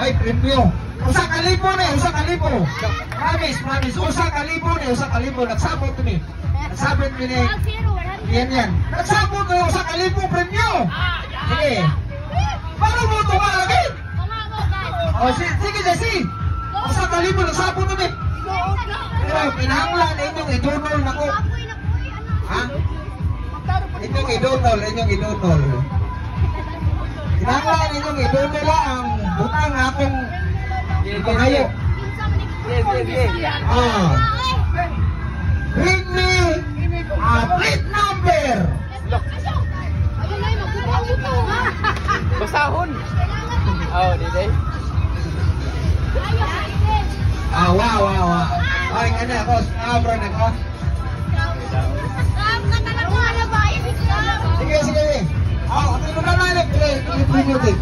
may premyo. Usa ka libo ni, usa ka libo. Promise, usa ka libo, nagsabot ni. Nagsabot ni. Yan. Nagsabot ni usa ka libo premyo. Sige. Paano mo ito lagi? Oh, sige. Usa ka libo, nagsabot ni. Pero pinahanglan inyong idunol nako. Ha? Inyong idunol. Pinahanglan inyong idunol ang butang akong pangayo. Bring me a plate number. Basahon. Oh, dede. Wow. Ay, kana ko, abra na ko. Sige. Ano ba na pre-music?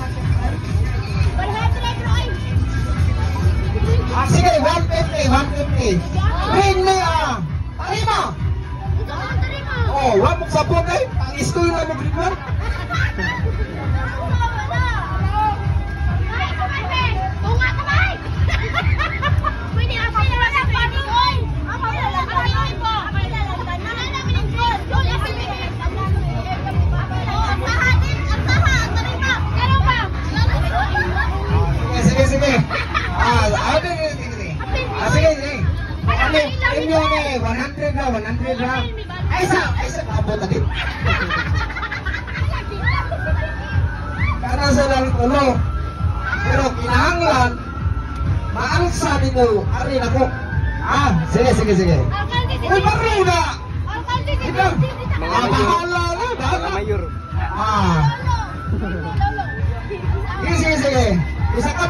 Sige, 150. Bring me a tarima. Oh, wag mong sabot eh. Ang iskoy na mag-record. Sige. Sige. Inyo ni 100 lang. Ay sa abot tadi. Karena sa lang tulo. Pero kinahanglan maangsa nito ari nako. Sige. Uy, baruna. Bahala Mayor. Sige. Isa ka